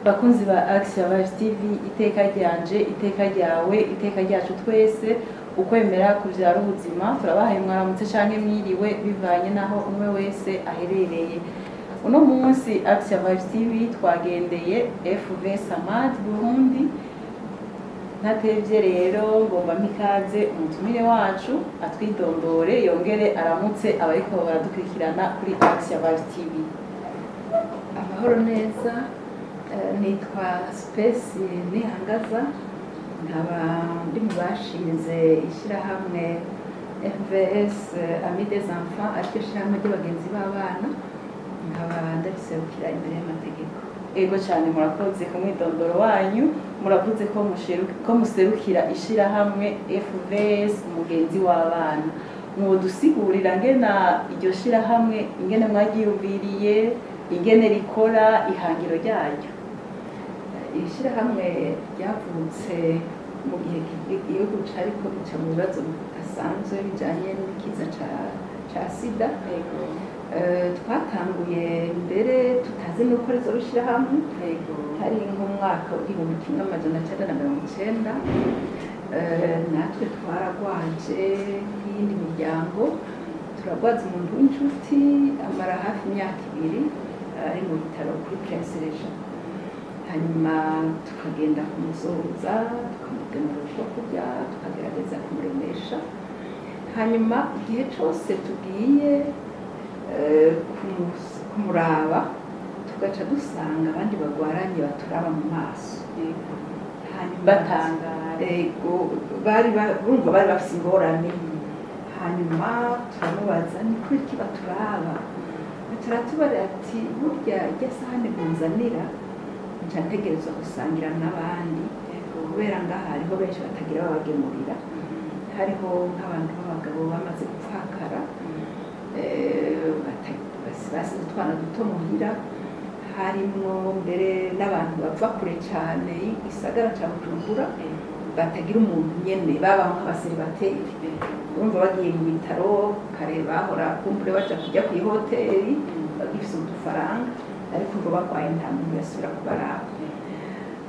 bakunzi ba Action Vibes TV, iteka ryanje, iteka ryawe, iteka ryacu twese, ukwemera kuvyara ubuzima. Turabahaye mwaramutse canke mwiriwe bivanye naho umwe wese aherereye. Uno munsi Action Vibes TV twagendeye FV Samad Burundi. Ntatevye rero ngomba mpikaze umutumire wacu atwidondore yongere aramutse abariko baradukurikirana kuri Action Vibes TV. Amahoro neza, nitwa Space Nihangaza, nkaba ndi mu bashinze ishyirahamwe FVS Amis des Enfants, ariryo shyirahamwe ry'abagenzi b'abana, nkaba ndariserukira imbere y'amategeko. Ego cyane murakoze ku mwidondoro wanyu, muravuze ko muserukira ishyirahamwe FVS umugenzi w'abana. Mwodusigurira ngena iryo shyirahamwe ingene mwagiyumviriye, ingene rikora, ihangiro ryayo. Iri shyirahamwe ryavutse mu gihe igihugu cariko bica mu bibazo bidasanzwe bijanye n'ikiza ca sida. Twatanguye mbere tutazi nuko rizorushira hamwe, hari nk'umwaka w'igihumbi kimwe amajana cenda na mirongo icenda. Natwe twaragwaje nk'iyindi miryango, turagwaza umuntu w'inshuti amara hafi imyaka 2 ari mu bitaro kuri Prince Regent. Hanyuma tukagenda kumusohoza, tukamugemura utwo kurya, tukagerageza kumuremesha. Hanyuma igihe cose tugiye kumuraba, tugaca dusanga abandi bagwaranye baturaba mu maso. Batangara. Urumva bari bafise ingorane. Hanyuma turamubaza ni kuri iki baturaba? Turatubarira ati burya irya sahani muzanira nca ntegerezwa gusangira n'abandi, kubera ngaha hariho benshi batagira babagemurira. Hariho nk'abantu b'abagabo bamaze gupfakara, basize utwana duto muhira, harimwo mbere n'abantu bava kure cane igisagara ca Bujumbura, batagira umuntu nyene babaho nk'abaseribateri. Urumva bagiye mu bitaro kare bahora kumbure baja kujya kw'ihoteri bagifise udufaranga, ariko ngo bagwaye nta muntu yasubira kubaraba.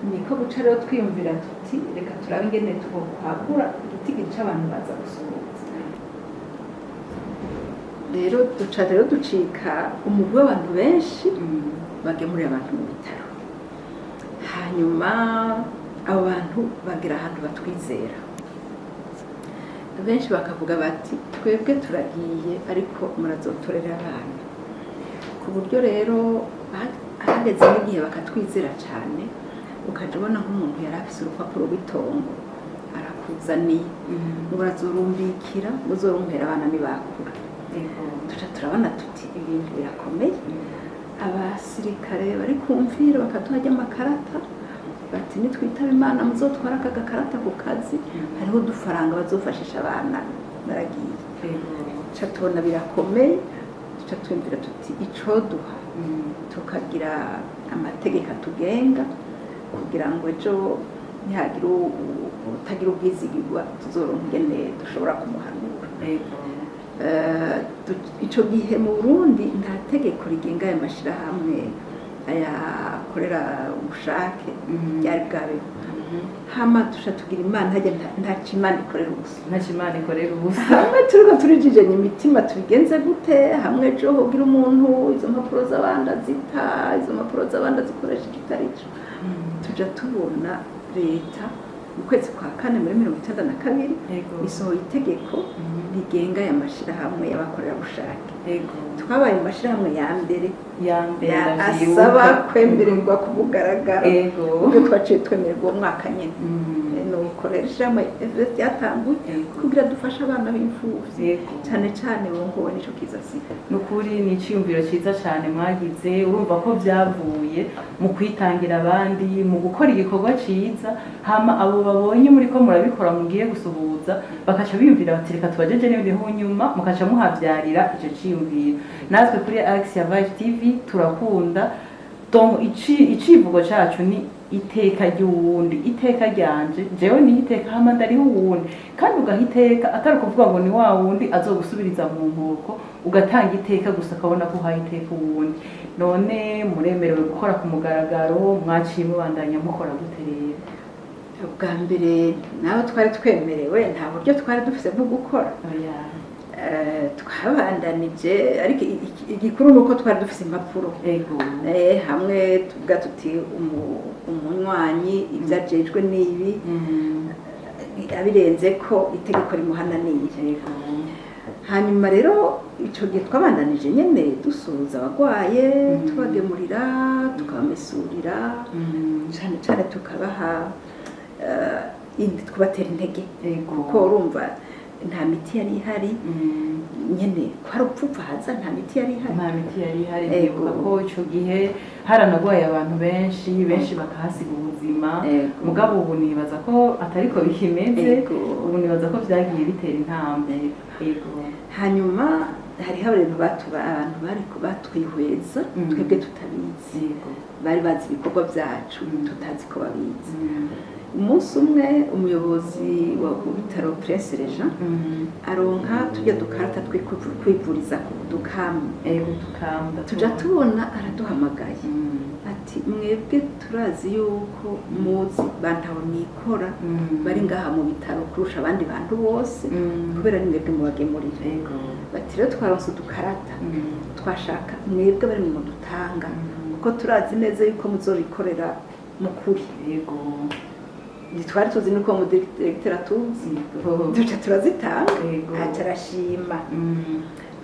Niko guca rero twiyumvira tuti reka turabe ingene twokwagura igitigiri c'abantu baza gusuhuza. Rero ducika umugwi w'abantu benshi bagemuriye abantu mu bitaro. Hanyuma abo bantu bagera ahantu batwizera, benshi bakavuga bati twebwe turagiye ariko murazotorera abana. Ku buryo rero hageze n'igihe bakatwizera cyane, ukaja ubona nk'umuntu yari afise urupapuro rw'itongo arakuzaniye, murazorumbikira muzorumpera abana nibakura. Tuca turabona tuti ibintu birakomeye. Abasirikare bari kumvira bakaduha amakarata bati nitwitaba Imana muzotwara aka gakarata ku kazi, hariho udufaranga bazofashisha abana. Naragiye tuca tubona birakomeye, tuca twumvira tuti icoduha tukagira amategeko atugenga kugira ngo ejo ntihagire utagira ubwizigirwa tuzoronka ingene dushobora kumuhanura. Ico gihe mu Burundi nta tegeko rigenga aya mashirahamwe ayakorera ubushake ryari bwabeho. Hama tusha tugira Imana hajya nta kimana ikorera ubusa. Nta kimana ikorera ubusa. Hamwe turiko turijijenya imitima tubigenze gute, hamwe ejo hogira umuntu izo mpapuro z'abandi azita, izo mpapuro z'abandi azikoresha ikitarico. Tuja tubona leta mu kwezi kwa 4 muri 1992 isohoye itegeko rigenga aya mashirahamwe y'abakorera bushake. Twabaye mu mashirahamwe ya mbere asaba kwemererwa ku mugaragaro. Ubwo twaciye twemererwa umwaka nyene. Nuko rero ishyirahamwe FVS ryatanguye kugira dufashe abana b'imfuvyi cyane cyane bongowe n'ico kiza sida. Nukuri ni iciyumviro ciza cyane mwagize, urumva ko vyavuye mu kwitangira abandi, mu gukora igikorwa ciza. Hama abo babonye muri ko murabikora mugiye gusuhuza bakaca biyumvira bati reka tubajeje n'ibintu nyuma mukaca muhavyarira ico ciyumviro. Natwe kuri Action Vibes TV turakunda donc icivugo cacu ni iteka ry'uwundi, iteka ryanje jewe ni iteka hama ndariho uwundi, kandi ugaha iteka atari kuvuga ngo ni wa wundi azogusubiriza mu nkoko ugatanga iteka gusa akabona ko uhaye iteka uwundi. None muremerewe gukora ku mugaragaro, mwaciye mubandanya mukora gute rero? ubwa mbere naho twari twemerewe nta buryo twari dufise bwo gukora, twabandanije, ariko igikuru nuko twari dufise impapuro hamwe tuvuga tuti umunywanyi ibyo ajejwe n'ibi, abirenze ko itegeko rimuhananiye. Hanyuma rero icyo gihe twabandanije nyene dusuhuza abagwaye, tubagemurira, tukabamesurira, cyane cyane tukabaha kubatera intege, kuko urumva nta miti yari ihari, nyene kwari upfupfa haza nta miti yari ihari. Ndibuka ko icyo gihe haranagwaye abantu benshi bakahasiga ubuzima, mugabo ubu nibaza ko atariko bikimeze, ubu nibaza ko vyagiye bitera intambwe. Hanyuma hariho abantu bariko batwihweza twebwe tutabizi, bari bazi ibikorwa vyacu tutazi ko babizi. Umunsi umwe umuyobozi wa bitaro Prince Regent aronka tujya dukarata twivuriza ku dukamu, tuja tubona araduhamagaye ati mwebwe turazi yuko muzi bantaho nikora bari ngaha mu bitaro kurusha abandi bantu bose, kubera ni mwebwe mubagemurira. Bati rero twaronse udukarata, twashaka mwebwe bari mu dutanga, kuko turazi neza yuko muzobikorera mukuri. Twari tuzi nuko umudirekiteri atuzi, duca turazitanga, aca arashima.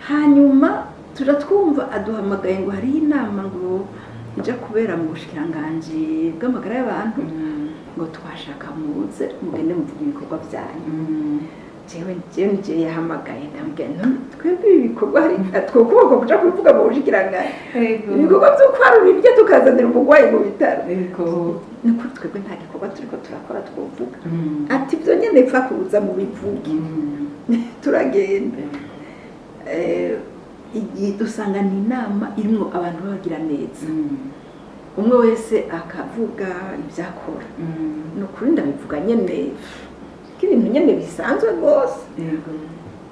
Hanyuma tuja twumva aduhamagaye ngo hariho inama ngo ija kubera mu bushikiranganji bw'amagara y'abantu, ngo twashaka muze mugende muvuga ibikorwa byanyu. jewe yahamagaye ndambwira twebwe ibi bikorwa hari twokuboko kuja kubivuga mu bushikiranganji, ibikorwa vyo kwarura ibiryo tukazanira umurwayi mu bitaro, nukuri twebwe nta gikorwa turiko turakora twovuga. Ati vyo nyene pfa kuza mu bivuge. Turagenda dusanga ni inama irimwo abantu bagira neza, umwe wese akavuga ivyakora. Nukuri ndabivuga nyene ibintu nyene bisanzwe rwose.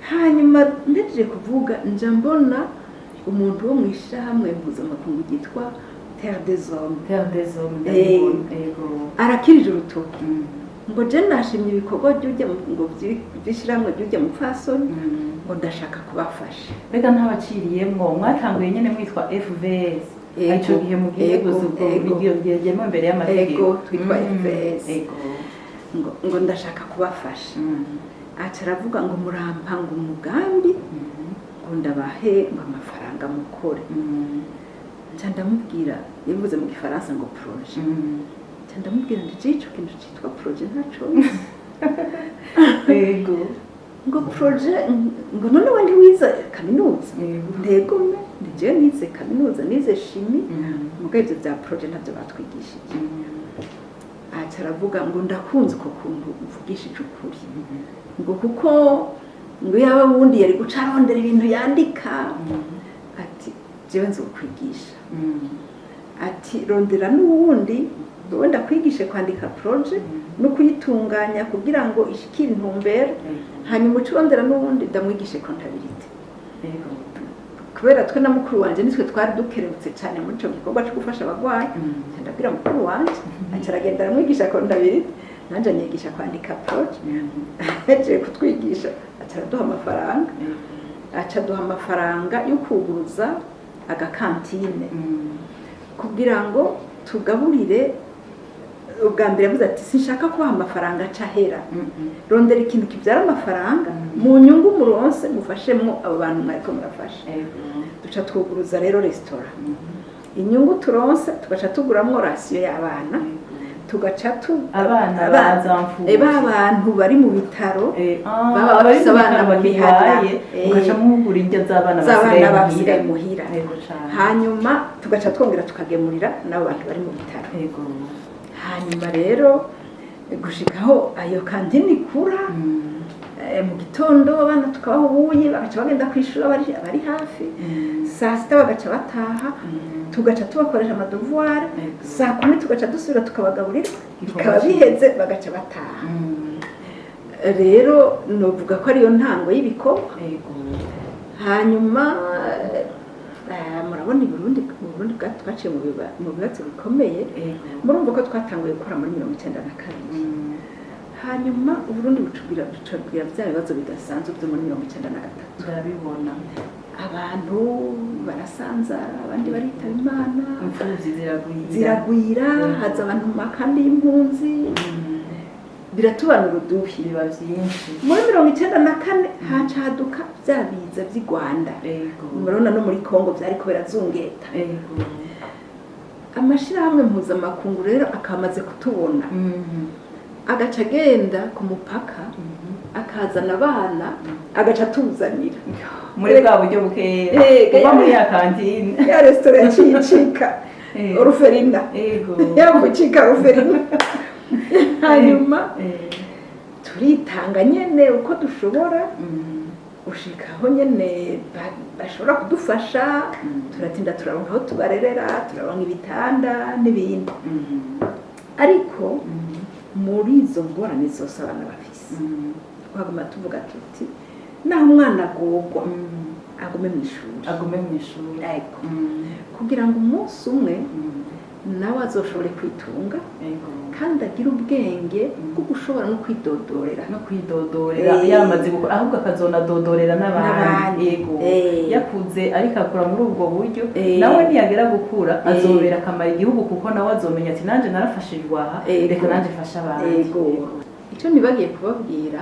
Hanyuma ndejeje kuvuga nja mbona umuntu wo mwishirahamwe mpuzamakungu ryitwa Terre des Hommes arakirije urutoki ngo je nashimye ibikorwa by'ujya ngo byishirahamwe by'ujya mu fasoni, ngo ndashaka kubafasha. Rega ntabaciriyemwo, mwatanguye nyene mwitwa FVS ico gihe mugiye gusubira imbere y'amategeko twitwa FVS, ngo ndashaka kubafasha. Aca aravuga ngo murampa ngo umugambi ngo ndabahe ngo amafaranga mukore. Nca ndamubwira, yavuze mu gifaransa ngo projet. Nca ndamubwira ndi ico kintu citwa projet ntaco. Ngo projet ngo none wandi wize kaminuza? Ndego me ndijewe nize kaminuza, nize chimie, mugabo ivyo vya projet ntavyo batwigishije. Aca aravuga ngo ndakunze ko kuntu uvugishije ukuri, ngo kuko ngo yaba wundi yari guca arondera ibintu yandika. Ati jewe nzokwigisha. Ati rondera n'uwundi wowe ndakwigishe kwandika projet no kuyitunganya kugira ngo ishikire intumbero, hanyuma ucurondera n'uwundi ndamwigishe comptabilité. Kubera twe na mukuru wanje nitwe twari dukerebutse cyane muri cyo gikorwa cyo gufasha abagwayi, ndabwira mukuru wanje acaragenda aramwigisha comptabilité, nanje anyigisha kwandika projet. Aje kutwigisha acaraduha amafaranga, acaduha amafaranga yo kuguruza agakantine kugira ngo tugaburire. Ubwa mbere yavuze ati sinshaka kubaha amafaranga acahera, rondera ikintu kibyara amafaranga mu nyungu muronse mufashemwo abo bantu mwariko murafasha. Duca twuguruza rero restaurant, inyungu turonse tugaca tuguramwo rasiyo y'abana, tugaca abana bazamfuye abantu bari mu bitaro baba bafise abana mu mihana, ugaca muhugura indya z'abana basigaye muhira. Hanyuma tugaca twongera tukagemurira n'abo bantu bari mu bitaro. Hanyuma rero gushikaho ayo kantine ikura, mu gitondo abana tukabaha ubuyi bagaca bagenda kwishura abari hafi saa sita bagaca bataha tugaca tubakoresha amadevoir saa 10 tugaca dusubira tukabagaburira bikaba biheze bagaca bataha rero novuga ko ariyo ntango y'ibikorwa hanyuma murabona Burundi twaciye mu bibazo bikomeye murumva ko twatanguye gukora muri 1992 hanyuma Burundi bucubira bya bibazo bidasanzwe byo muri 1993 turabibona abantu barasanzara abandi baritaba Imana imfuvyi ziragwira haza abantu mu makambi y'impunzi biratubana uruduhi biba vyinshi muri 1994 hacaduka bya biza by'i Rwanda murabona no muri Kongo byariko birazungeta amashirahamwe mpuzamakungu rero akamaze kutubona agaca agenda ku mupaka akazana abana agaca atuzanira muri bwa buryo bukera kuva muri ya kantine ya restaurant yacika Ruferina yamucika Ruferina hanyuma turitanga nyene uko dushobora ushikaho nyene bashobora kudufasha turatinda turaronka aho tubarerera turaronka ibitanda n'ibindi ariko muri izo ngorane zose abana bafise twaguma tuvuga tuti naho umwana agorwa agume mw'ishuri ariko kugira ngo umunsi umwe nawe azoshobore kwitunga kandi agira ubwenge bwo gushobora no kwidodorera yamaze gukora ahubwo akazonadodorera n'abandi yego yakuze ariko akura muri ubwo buryo nawe niyagera gukura azobera akamara igihugu kuko nawe azomenya ati nanje narafashijwe aha reka nanje fasha abandi icyo nibagiye kubabwira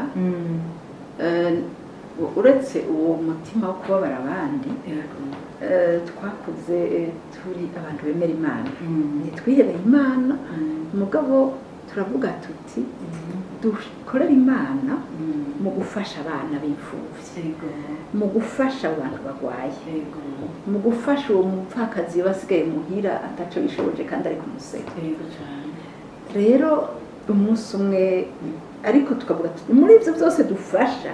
uretse uwo mutima wo kubabara abandi twakuze turi abantu bemera Imana ntitwihebeye Imana mugabo turavuga tuti dukorera Imana mu gufasha abana b'imfuvyi mu gufasha abantu bagwaye mu gufasha uwo mupfakazi basigaye muhira ataco bishoboje kandi ari kumuseka rero umunsi umwe ariko tukavuga tuti muri ivyo byose dufasha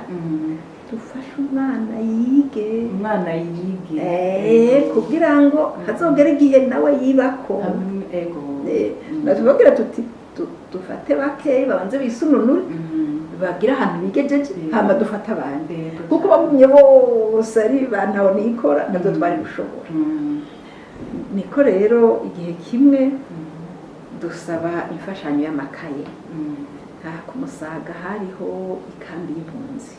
umwana yige kugira ngo hazogere igihe nawe yibako natubabwira tuti dufate bakeyi babanze bisununure bagira ahantu bigejeje hama dufata abandi kuko bagumye bose ari bantaho nikora nabyo twari gushobora niko rero igihe kimwe dusaba imfashanyo y'amakaye ku Musaga hariho ikambi y'impunzi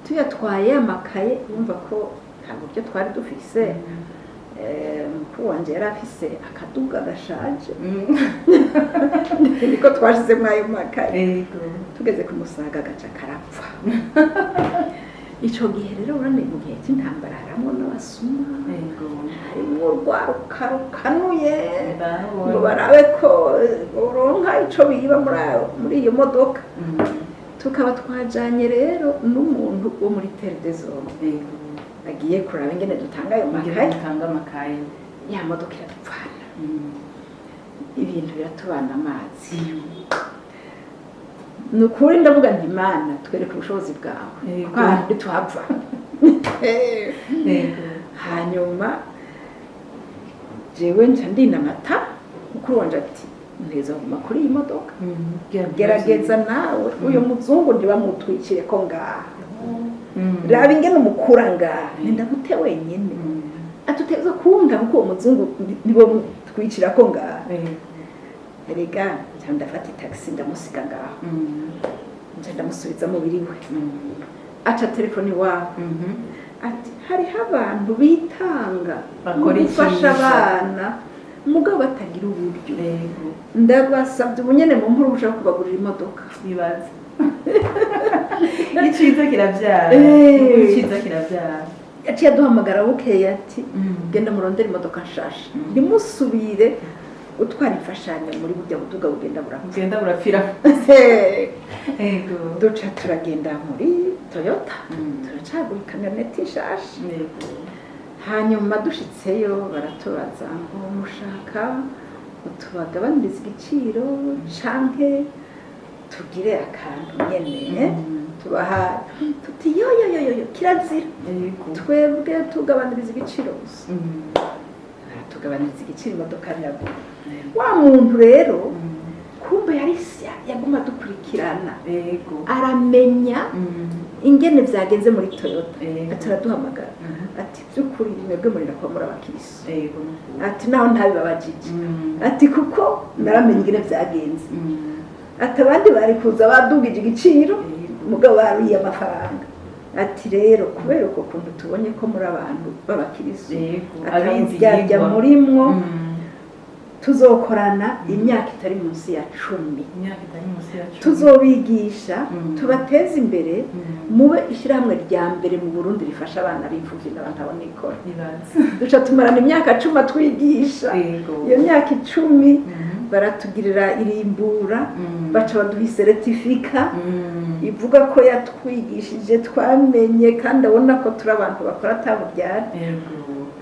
tuyatwaye amakaye yumva ko nta buryo twari dufise mukuru wanje yari afise akaduga gashaje niko twashizemo ayo makaye tugeze ku Musaga gaca karapfa ico gihe rero urane mu gihe cy'intambara haramwo n'abasuma harimwo urwaruka rukanuye ngo barabe ko uronka ico biba muri iyo modoka tukaba twajanye rero n'umuntu wo muri Terre des Hommes agiye kuraba ingene dutanga ayo makaye ya modoka iradupfana ibintu biratubana amazi nukuri ndavuga nti Imana twereke ubushobozi bwawe kandi tuhava hanyuma jewe nca ndinamata mukuru wanje ati nteza guma kuri iyi modoka gerageza nawe uyu muzungu ntibamutwikire ko ngaha raba ingene umukura ngaha ndagute wenyene atuteza kumva kuko uwo muzungu nibo twicira ko ngaha erega nca ndafata taxi ndamusiga ngaho nca ndamusubiza mu biriwe aca telefone iwabo ati hariho abantu bitanga gufasha abana mugabo batagira uburyo ndabasabye ubunyene mu mpuru ushaka kubagurira imodoka bibaza iciza kiravyara yaciye aduhamagara bukeye ati genda murondera imodoka nshasha ndimusubire utwara imfashanyo muri burya buduga bugenda burapfira duca turagenda muri Toyota turacagura ikamyoneti nshasha hanyuma dushitseyo baratubaza ngo mushaka tubagabaniriza igiciro canke tugire akantu nyene tubahaye tuti yo kirazira twebwe tugabaniriza igiciro gusa tugabaniriza igiciro imodoka riragura wa muntu rero kumbe yaguma dukurikirana aramenya ingene vyagenze muri Toyota ati araduhamagara ati by'ukuri mwebwe murira kwa muri abakiriso ati naho ntabibabajije ati kuko naramenye ingene vyagenze ati abandi bari kuza badugije igiciro mugabo bariye amafaranga ati rero kubera uko kuntu tubonye ko muri abantu b'abakiriso abizi murimwo tuzokorana imyaka itari munsi ya 10 tuzobigisha tubateze imbere mube ishyirahamwe rya mbere mu Burundi rifasha abana b'imfuvyi n'abantu abonikora duca tumarana imyaka 10 twigisha iyo myaka 10 baratugirira irimbura baca baduha certifica ivuga ko yatwigishije twamenye kandi abona ko turi abantu bakora ataburyara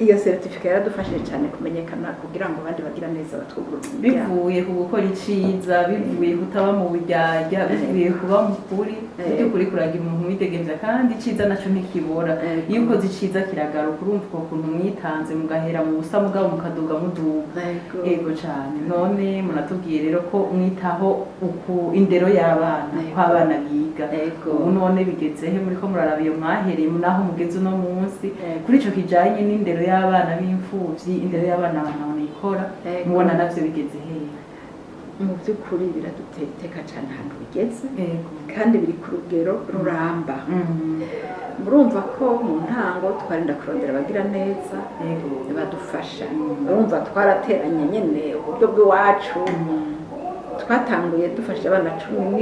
iyo certifica yaradufashije cyane kumenyekana kugira ngo abandi bagira neza batwugurura bivuye ku gukora iciza bivuye kutaba mu buryarya bivuye kuba mu kuri by'ukuri kuragira umuntu widegemvya kandi iciza naco ntikibora iyo ukoze iciza kiragaruka urumva uko kuntu mwitanze mugahera mu busa mugabo mukaduga muduga yego cyane none munatubwiye rero ko mwitaho indero y'abana ko abana biga ubu none bigezehe muri ko muraraba iyo mwahereye naho mugeze uno munsi kuri ico kijanye n'indero y'abana b'imfuvyi indero y'abana banabikora mubona navyo bigeze hehe mu by'ukuri biraduteka cyane ahantu bigeze kandi biri ku rugero ruramba murumva ko mu ntango twarinda kurondera abagira neza badufasha urumva twarateranye nyene uburyo bw'iwacu twatanguye dufasha abana 17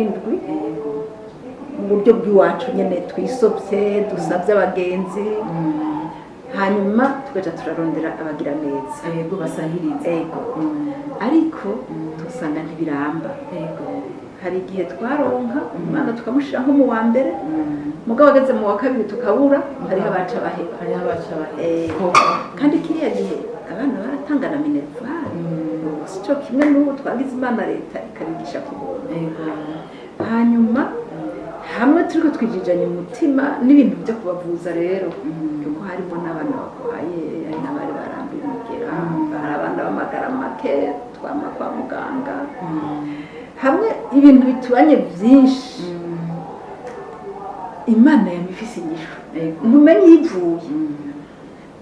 mu buryo bw'iwacu nyene twisopye dusabye abagenzi hanyuma tugaca turarondera abagira neza basahiriza ariko tusanga ntibiramba hari igihe twaronka umwana tukamushira nko mu wa mbere mugabo ageze mu wa kabiri tukabura hariho abaca baheba kandi kiriya gihe abana baratangana minerval sico kimwe n'ubu twagize imana leta ikabigisha ku buntu hanyuma hamwe turiko twijijanye umutima n'ibintu byo kubavuza rero kuko harimo n'abana bakwaye ari n'abari barambuye imigera hari abana b'amagara make twama kwa muganga hamwe ibintu bitubanye byinshi imana yamifise inyishu ntumenye ivuye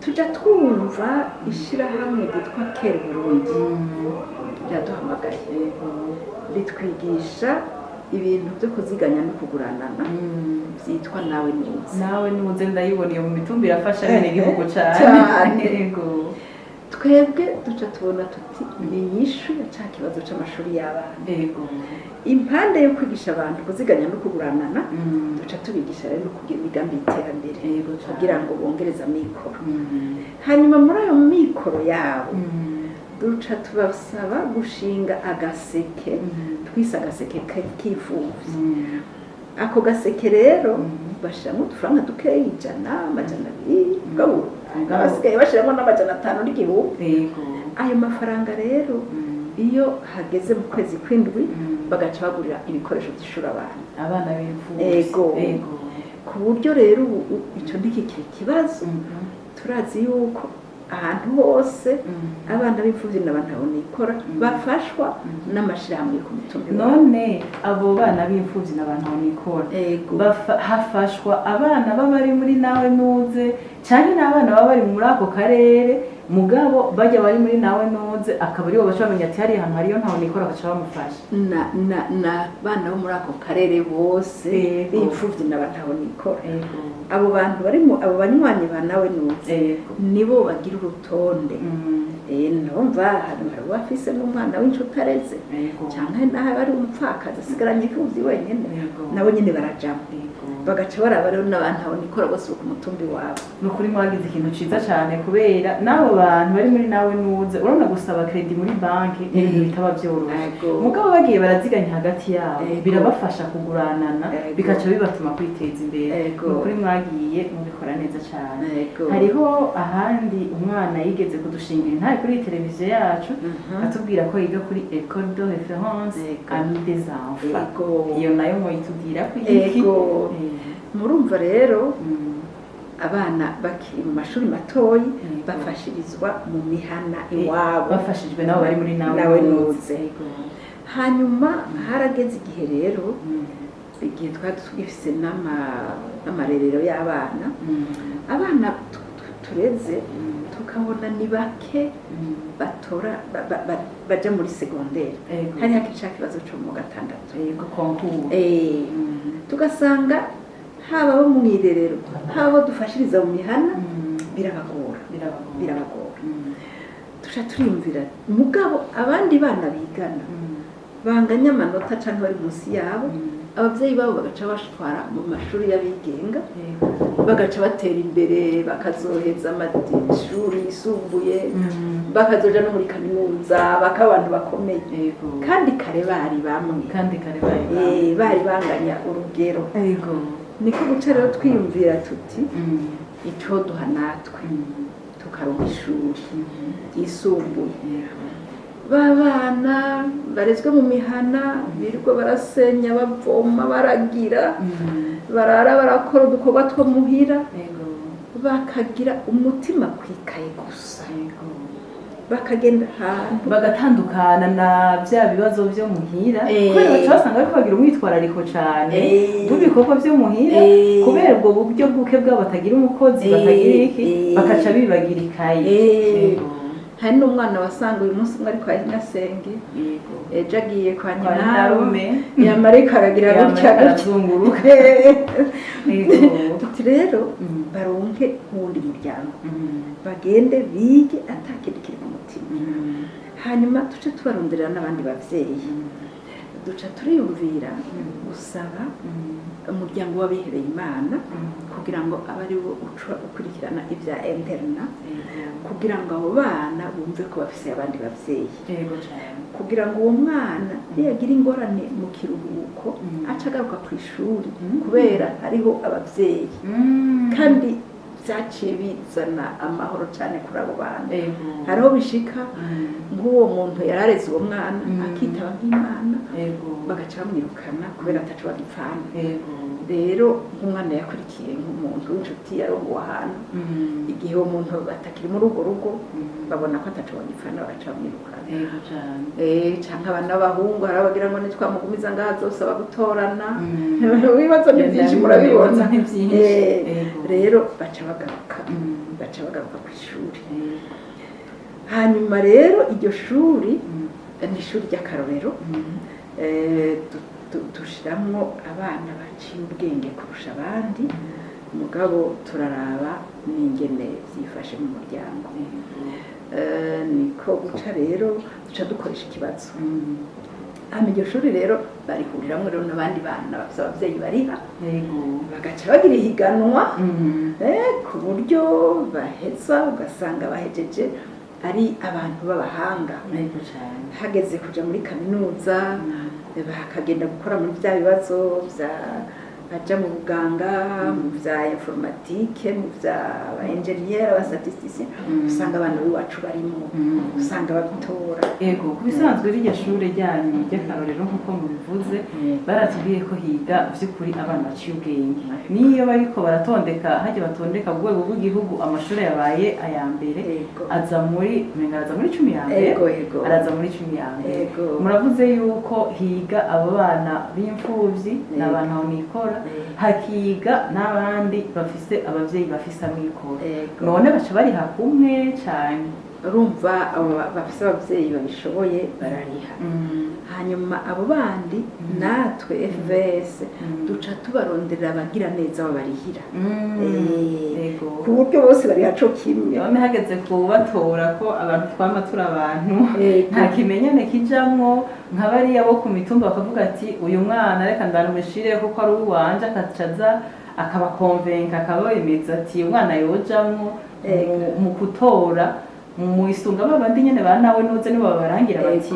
tuja twumva ishirahamwe ryitwa Care Burundi ryaduhamagaye ritwigisha ibintu byo kuziganya no kuguranana byitwa nawe nuze ndayiboniye mu mitumba irafasha bene igihugu cyane yego twebwe duca tubona tuti ni inyishu ya cya kibazo c'amashuri y'abana yego impande yo kwigisha abantu kuziganya no kuguranana duca tubigisha rero kugira imigambi y'iterambere kugira ngo bongereza mikoro hanyuma muri ayo mikoro yabo duca tubasaba gushinga agaseke twise agaseke k'imfuvyi ako gaseke rero bashiramo udufaranga dukeya 100 amajana 200 abasigaye bashiramo n'amajana 5 n'igihumbi ayo mafaranga rero iyo hageze mu kwezi kw'indwi bagaca bagurira ibikoresho by'ishuri abana b'imfuvyi ku buryo rero ico ndikikira ikibazo turazi yuko ahantu hose abana b'imfuvyi n'abantu abonikora bafashwa n'amashirahamwe ku mitumba none abo bana b'imfuvyi n'abantu abonikora hafashwa abana b'abari muri nawe nuze cyane n'abana baba bari muri ako karere mugabo bajya bari muri nawe nuze akaba aribo baca bamenya ati hari ahantu hariyo ntawe nikora baca bamufasha na bana bo muri ako karere bose b'imfuvyi n'abantu abonikora abo bantu barimo abo banywanyi ba nawe nuze nibo bagira urutonde numva hari bafise n'umwana w'inshuti areze cyangwa naho bari umupfakazi asigaranye imfuvyi wenyene nabo nyene barajamo bagaca baraba rero n'abantu abonikora bose ku mutumbi wabo nukuri mwagize ikintu ciza cyane kubera n'abo bantu bari muri nawe nuze urabona gusaba credit muri banki ibintu bitaba byoroshye mugabo bagiye baraziganya hagati yabo birabafasha kuguranana bikaca bibatuma kwiteza imbere nukuri mwagiye mubikora neza cyane hariho ahandi umwana yigeze kudushingira intare hari kuri televiziyo yacu atubwira ko yiga kuri École de Référence Amis des Enfants. Iyo nayo muyitubwira ko iki? Murumva rero abana bakiri mu mashuri matoyi bafashirizwa mu mihana iwabo bafashijwe nabo bari muri nawe nuze. Hanyuma harageze igihe rero igihe twari tugifise n'amarerero y'abana, abana tureze tukabona ni bake batora baja muri segonderi, hari hakica kibazo cyo mu gatandatu tugasanga haba bo mu irerero haba dufashiriza mu mihana birabagora tuca turiyumvira mugabo abandi bana bigana banganya amanota canke bari munsi yabo, abavyeyi babo bagaca bashwara mu mashuri y'abigenga bagaca batera imbere bakazoheza amashuri yisumbuye bakazoja no muri kaminuza bakaba abantu bakomeye kandi kare bari bamwe bari banganya urugero. Niko guca rero twiyumvira tuti ico duha natwe tukaronka ishuri ryisumbuye, babana barezwe mu mihana birirwa barasenya bavoma baragira barara barakora udukorwa two muhira bakagira umutima kwikaye gusa, bakagenda ahantu bagatandukana na bya bibazo byo muhira kubera baca basanga bariko bagira umwitwarariko cane w'ibikorwa byo muhira kubera ubwo buryo bwuke bwabo batagira umukozi batagira iki bakaca bibagira ikaye. Hari n'umwana wasanga uyu munsi umwe ariko ahinasenge ejo agiye kwa nyinarume yamarika aragira gutya arazunguruka. Tuti rero baronke uwundi muryango bagende bige atakindi kiri mu mutima, hanyuma tuce tubaronderera n'abandi bavyeyi duca turiyumvira gusaba umuryango w'abihebeye Imana kugira ngo abe ari wo ukurikirana ibya interna kugira ngo abo bana bumve ko bafise abandi bavyeyi, kugira ngo uwo mwana niyagira ingorane mu kiruhuko aca agaruka ku ishuri kubera hariho abavyeyi kandi vyaciye bizana amahoro cyane kuri abo bana. Hariho bishika nk'uwo muntu yarareze uwo mwana akitaba nk'Imana bagaca bamwirukana kubera ataco bagipfana. Rero nk'umwana yakurikiye nk'umuntu w'inshuti yarongowe ahantu, igihe uwo muntu atakiri muri urwo rugo babona ko ataco bagipfana bagaca bamwirukana. Canke abana b'abahungu hari abagira ngo nitwamugumiza ngaha azosaba gutorana, ibibazo ni byinshi murabibona. Rero baca bagaruka ku ishuri. Hanyuma rero iryo shuri ni ishuri ry'akarorero, dushiramwo abana baciye ubwenge kurusha abandi, mugabo turaraba n'ingene vyifashe mu muryango. Niko guca rero duca dukoresha ikibazo. Iryo shuri rero barihuriramwo rero n'abandi bana bafise abavyeyi bariha bagaca bagira ihiganwa ku buryo baheza ugasanga bahejeje ari abantu b'abahanga, hageze kuja muri kaminuza bakagenda gukora muri vya bibazo baja mu buganga mu vya informatique mu vya engineer aba statisticien usanga abantu b'iwacu barimo usanga babitora. Kubisanzwe iryo shure ryanyu ry'akarorero nk'uko mubivuze baratubwiye ko higa vy'ukuri abana baciye ubwenge, niyo bariko baratondeka hajya batondeka ku rwego rw'igihugu amashuri yabaye aya mbere aza muri 10 ya mbere araza muri 10 ya mbere. Muravuze yuko higa abo bana b'imfuvyi n'abantu aho nikora hakiga n'abandi bafise abavyeyi bafise amikoro, none baca bari hakumwe cyane. Urumva abo bafise abavyeyi babishoboye barariha, hanyuma abo bandi natwe FVS duca tubaronderera abagira neza babarihira ku buryo bose bari haco kimwe. None hageze kubatora ko abantu twama turi abantu nta kimenyane kijamwo nka bariya bo ku mitumba bakavuga ati uyu mwana reka ndanumishire kuko ari uwanje, akacaza akabakonvenka akabemeza ati umwana yojamwo mu kutora mu isunga babandi nyene banawe noze nibo babarangira bati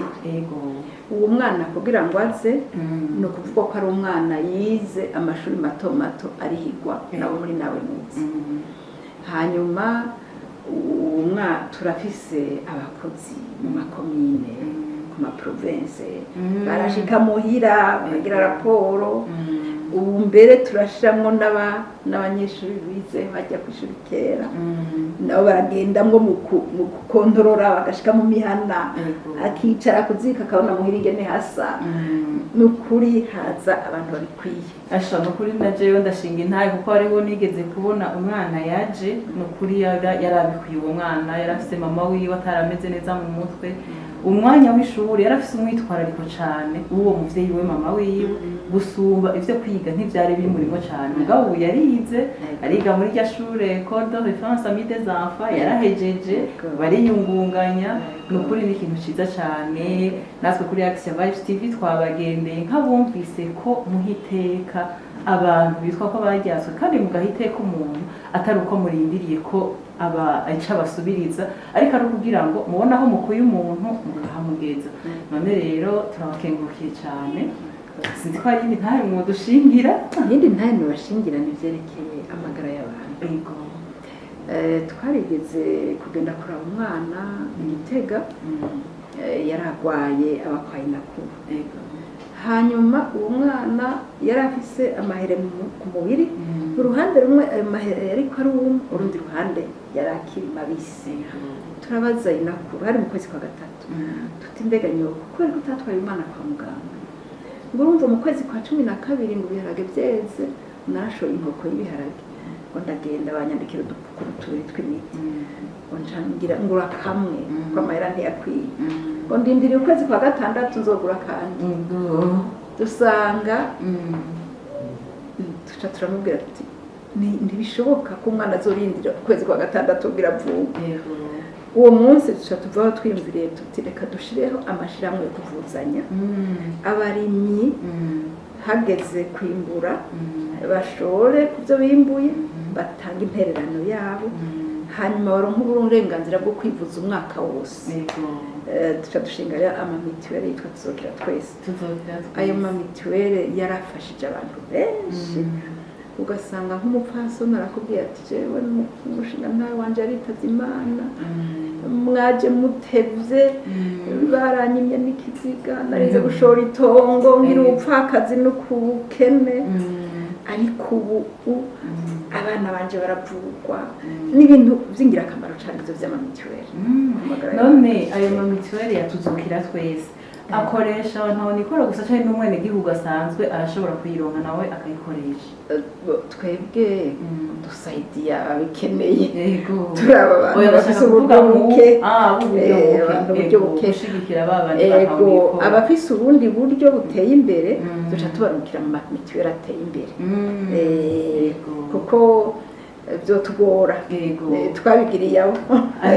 uwo mwana kugira ngo aze no kuvuga ko ari umwana yize amashuri mato mato arihigwa nabo muri nawe nuzi. Hanyuma turafise abakozi mu makomine ku maprovince barashika muhira baragira raporo ubu mbere turashiramwo n'abanyeshuri bize bajya kw'ishuri kera nabo baragendamwo mu gukontorora bagashika mu mihana akicara kuzika akabona muhira ingene hasa nukuri haza abantu babikwiye asha nukuri na jewe ndashinga intaye kuko hariho nigeze kubona umwana yaje nukuri yarabikwiye uwo mwana yarafise mama wiwe atarameze neza mu mutwe umwanya w'ishuri yarafise umwitwarariko cane uwo muvyeyi we mama wiwe gusumba ivyo kwiga ntivyari bimurimo cane mugabo ubu yarize ariga muri rya shure École de Référence Amis des Enfants yarahejeje bariyungunganya nukuri ni ikintu ciza cane natwe kuri Action Vibes TV twabagendeye nk'abumvise ko muhiteka abantu bitwa ko baryaswe kandi mugahiteka umuntu atari uko murindiriye ko ica basubiriza ariko ari kugira ngo mubone aho mukuye umuntu mukahamugeza none rero turabakengurukiye cyane sinzi ko hari indi ntahe mwodushingira iyindi ntahe nibashingira nivyerekeye amagara y'abantu yego twarigeze kugenda kuraba umwana Igitega yaragwaye abakwaye nakuru hanyuma uwo mwana yari afise amahere ku mubiri uruhande rumwe ayo mahere yariko ari urundi ruhande yari akiri mabisi turabaza inakuru hari mu kwezi kwa gatatu tuti mbega nyoko kubera ko utatwaye umwana kwa muganga ngo urumva mu kwezi kwa 12 ngo ibiharage vyeze narashoye inkoko y'ibiharage ngo ndagenda banyandikira udupukuru tubiri tw'imiti ngo ncangira ngura kamwe ko amahera ntiyakwiye ngo ndindiriye ukwezi kwa gatandatu nzogura kandi dusanga tuca turamubwira tuti ntibishoboka ko umwana azorindira ukwezi kwa gatandatu kugira avuke uwo munsi tuca tuvaho twiyumviriye tuti reka dushireho amashirahamwe yo kuvuzanya abarimyi hageze kwimbura bashore kubyo bimbuye batanga intererano yabo hanyuma baronka uburenganzira bwo kwivuza umwaka wose tuca dushinga rero amamituwere yitwa tuzokira twese ayo mamituwere yarafashije abantu benshi ugasanga nk'umupfasoni arakubwira ati jewe n'umushinga ntawe wanje yaritavye Imana mwaje mutevye baranyimye n'ikiziga narize gushora itongo ngira ubupfakazi no kubukene ariko ubu abana banje baravurwa n'ibintu vy'ingirakamaro cane ivyo vy'amamituwere none ayo mamituwere yatuzukira twese akoresha abantu nikora gusa cyane n'umwene gihugu asanzwe arashobora kuyironka nawe akayikoresha twebwe dusaidia abikeneye yego turaba abantu bafise uburyo buke uburyo buke gushigikira babandi yego abafise ubundi buryo buteye imbere duca tubarukira mu mituwere ateye imbere kuko vyotugora twabigiriye aho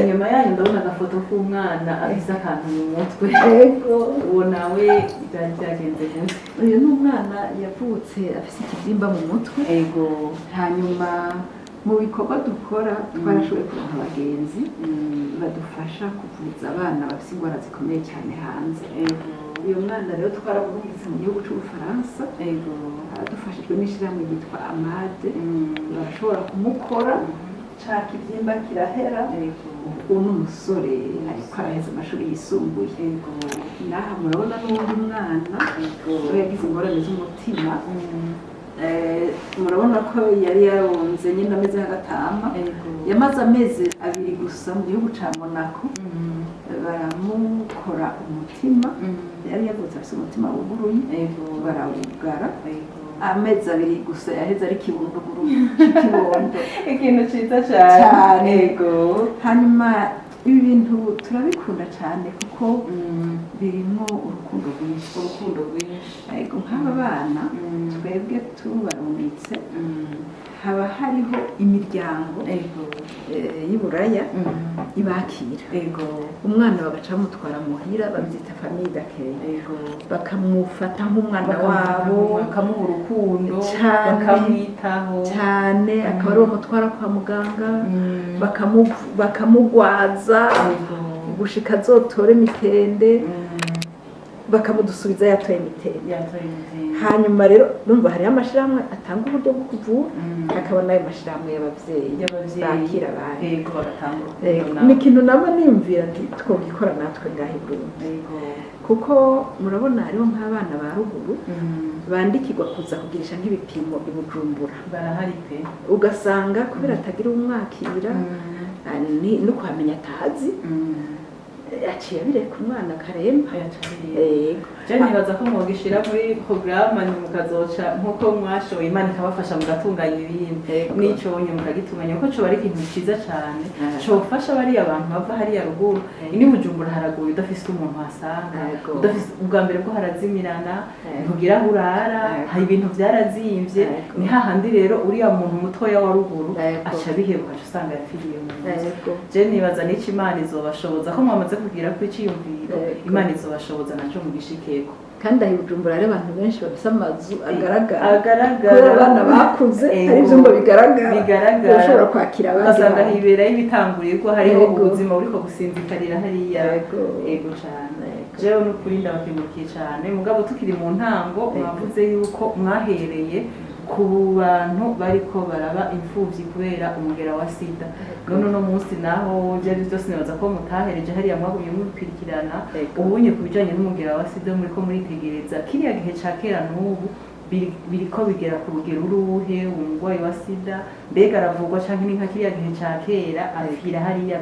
inyuma yanyu ndabona agafoto k'umwana afise akantu mu mutwe uwo nawe byari byagenze gute uyu ni umwana yavutse afise ikibyimba mu mutwe hanyuma mu bikorwa dukora twarashoboye kuronka abagenzi badufasha kuvuza abana bafise ingwara zikomeye cyane hanze uyu mwana rero twaramurungitse mu gihugu c'Ubufaransa dufashijwe n'ishirahamwe ryitwa Amade barashobora kumukora ca kivyimba kirahera ubu n'umusore ariko araheza amashuri yisumbuye naha murabona n'uwundi mwana yagize ingorane z'umutima murabona ko yari yaronze nyine ameze nk'agatama yamaze amezi 2 gusa mu gihugu ca Monaco baramukora umutima yari yavutse afise umutima wuguruye barawugara amezi 2 gusa yaheze ari kibunduguru kibondo ikintu ciza cyane hanyuma ibi bintu turabikunda cyane kuko birimo urukundo rwinshi yego nk'aba bana twebwe tubarunitse haba hariho imiryango y'Iburaya ibakira umwana bagaca bamutwara muhira babyita famille d'accueil bakamufata nk'umwana wabo bakamuha urukundo bakamwitaho cyane akaba ari umutwara kwa muganga bakamugwaza gushika azotore mitende bakamudusubiza yatoye imitende. yatoye imitende. Hanyuma rero numva hariho amashirahamwe atanga uburyo bwo kuvura, hakaba n'ayo mashirahamwe y'abavyeyi bakira abantu. Yego bagatanga Ni ikintu naba niyumvira nti twogikora natwe ngaho i Burundi. Kuko murabona hariho nk'abana ba ruguru bandikirwa kuza kugirisha nk'ibipimo i Bujumbura, barahari pe, ugasanga kubera atagira umwakira no kuhamenya atazi, yaciye abireka umwana akaremba. Je nibaza ko mwogishira muri programme ni mukazoca nkuko mwashoboye Imana ikabafasha mugatunganya ibindi n'ico onye mukagitunganya kuko co bari ikintu ciza cyane cofasha bari abantu bava hari ya ruguru. Ini Bujumbura haragoye udafise umuntu hasanga, udafise ubwa mbere bwo harazimirana, ntugira urara, hari ibintu byarazimvye, ni hahandi rero uriya muntu mutoya wa ruguru aca biheruka usanga yapfiriye mu nzu. Je nibaza n'iki Imana izobashoboza ko mwamaze kugira ko iciyumviro, Imana izobashoboza naco mugishikeko. Kandi aho Bujumbura ari abantu benshi bafise amazu agaragara kubera abana bakuze hari ivyumba bigaragara ushobora kwakira abandi ugasanga hibera y'ibitanguriro hariho ubuzima buriko gusinzikarira hariya. Ego cane jewe n'ukuri ndabakengurukiye cane, mugabo tukiri mu ntango mwavuze yuko mwahereye ku bantu bariko baraba imfuvyi kubera umugera wa sida. None no munsi naho byari byose nibaza ko mutahereje hariya mwagumye mubikurikirana, ubunye kubijanye n'umugera wa sida muriko muritegereza kiriya gihe ca kera n'ubu biriko bigera ku rugero uruhe umugwayi wa sida, mbega aravugwa canke ni nka kiriya gihe ca kera afira hariya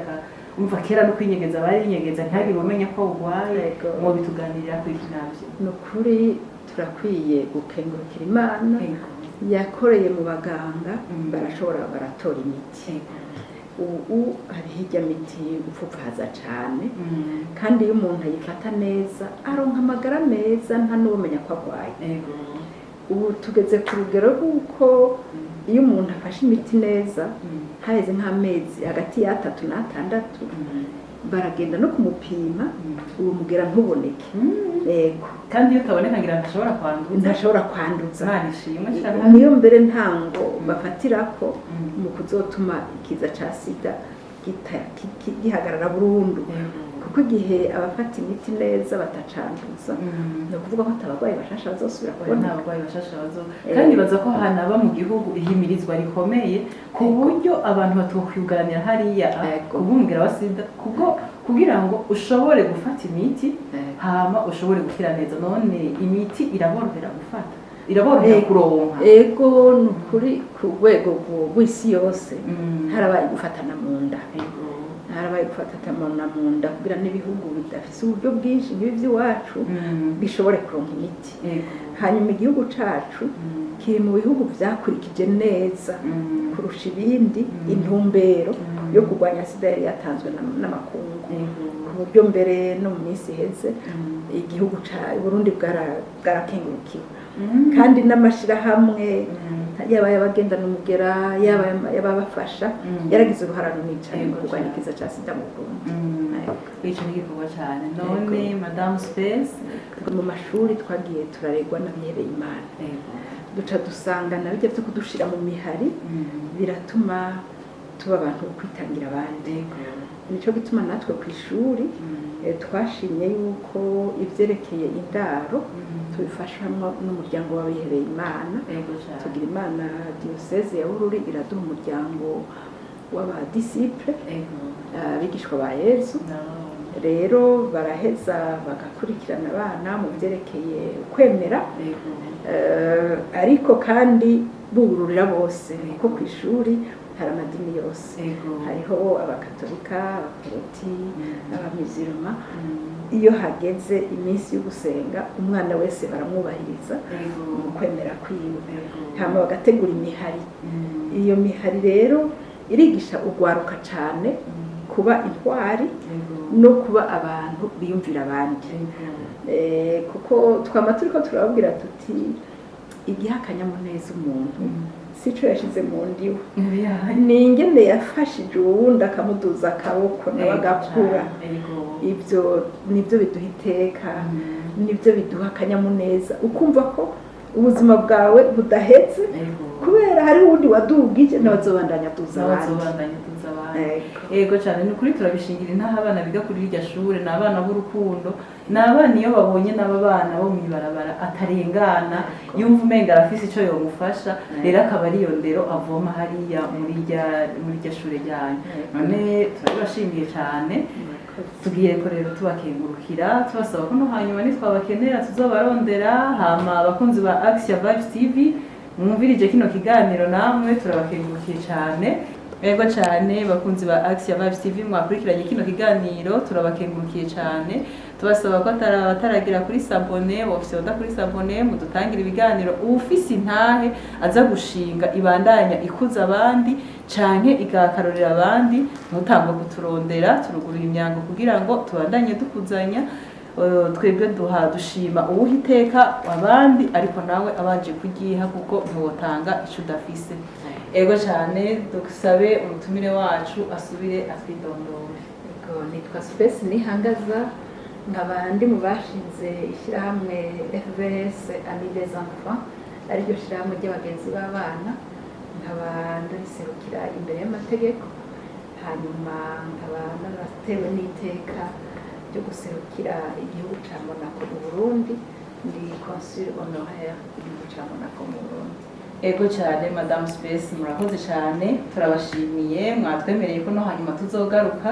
umva kera no kwinyegeza barinyegeza ntihagire umenya ko urwaye. Mu bituganirira kuri kinavyo nukuri turakwiye gukengurukira Imana yakoreye mu baganga barashobora baratora imiti. Ubu hari hirya miti gupfupfaza cane, kandi iyo umuntu ayifata neza aronka amagara meza nta n'ubumenya ko arwaye. Ubu tugeze ku rugero rw'uko iyo umuntu afashe imiti neza haheze nk'amezi hagati y'atatu n'atandatu baragenda no kumupima uwo mugera ntuboneke. Kandi iyo utaboneka ngira ntashobora kwanduza. Nishimwe niyo mbere ntango bafatirako mu kuzotuma ikiza ca sida gihagarara burundu, kuko igihe abafata imiti neza batacanduza ni ukuvuga ko atabagwayi bashasha bazosubira kubona. Kandi baza ko hanaba mu gihugu ihimirizwa rikomeye ku buryo abantu batokwugaranira hariya kubumvira wa sida kugira ngo ushobore gufata imiti hama ushobore gukira neza. None imiti iraborohera gufata, iraborohera kuronka. Ego nukuri ku rwego rw'isi yose harabaye gufatana mu nda, harabaye gufatana mu nda kugira n'ibihugu bidafise uburyo bwinshi nk'ibi by'iwacu bishobore kuronka imiti. Hanyuma igihugu cacu kiri mu bihugu vyakurikije neza kurusha ibindi intumbero yo kurwanya sida yari yatanzwe n'amakungu, ku buryo mbere no mu minsi iheze igihugu ca Burundi bwarakengurukiwe. Kandi n'amashirahamwe yaba y'abagendana umugera yaba y'ababafasha yaragize uruhara runini cyane mu kurwanya ikiza ca sida mu Burundi. Ico ni igikorwa cane. None Madame Space, mu mashuri twagiye turaregwa n'abihebeye Imana, duca dusanga nabijya byo kudushira mu mihari biratuma tuba abantu kwitangira abandi. Nico gituma natwe ku ishuri twashimye yuko ivyerekeye indaro tubifashamwo n'umuryango w'abihebeye Imana. Tugira Imana diocese ya Bururi iraduha umuryango w'abadisiple abigishwa ba Yesu. Rero baraheza bagakurikirana abana mu vyerekeye kwemera, ariko kandi bururira bose kuko ku ishuri hari amadini yose, hariho abakatolika, abaporoti, abamizirima. Iyo hageze iminsi yo gusenga umwana wese baramwubahiriza mu kwemera kwiwe, hama bagategura imihari. Iyo mihari rero irigisha ugwaruka cane kuba intwari no kuba abantu biyumvira abandi. Kuko twama turiko turababwira tuti igihe akanyamuneza umuntu sico yashize mu ndiwe, ni ingene yafashije uwundi akamuduza akaboko nawe agakura. Ibyo nibyo biduha iteka, nibyo biduha akanyamuneza, ukumva ko ubuzima bwawe budahetse kubera hari uwundi wadugije n'abazobandanya tuza abandi. Ego cyane ni kuri turabishingira intaha abana biga kuri irya shure n'abana b'urukundo n'abana iyo babonye n'aba bana bo mw'ibarabara atarengana yumva umenga arafise ico yomufasha rero akaba ari iyo ndero avoma hariya muri rya shure ryanyu none turabibashimiye cane tugiye ko rero tubakengurukira tubasaba ko no hanyuma nitwabakenera tuzobarondera hama abakunzi ba Axia Vibes TV mwumvirije kino kiganiro namwe turabakengurukiye cane Ego cyane bakunzi ba Axia Vibes TV mwakurikiranye kino kiganiro turabakengurukiye cyane tubasaba ko ataragira kuri sabone bofise oda kuri sabone mudutangira ibiganiro ufise intahe aza gushinga ibandanya ikuza abandi canke igakarorera abandi ntutangwe kuturondera turugurira imyango kugira ngo tubandanye dukuzanya twebwe dushima uwuha iteka abandi ariko nawe abanje kugiha kuko ntiwotanga ico udafise ego cyane dusabe umutumire wacu asubire atwidondore. Ego nitwa Space Nihangaza nkaba ndi mu bashinze ishyirahamwe FVS Amis des Enfants ariryo shyirahamwe ry'abagenzi b'abana nkaba ndariserukira imbere y'amategeko hanyuma nkaba naratewe n'iteka ryo guserukira igihugu ca Monaco mu Burundi ndi consul honoraire igihugu ca Monaco mu Burundi. Ego cyane Madame Space murakoze cyane turabashimiye mwatwemereye ko no hanyuma tuzogaruka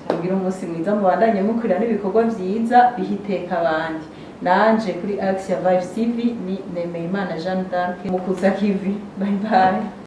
kugira umunsi mwiza mubandanye mukurira n'ibikorwa byiza bihiteka abandi nanje kuri Axia Vibes TV ni Nemeyimana Jeanne d'Arc mukuza kivi bye bye.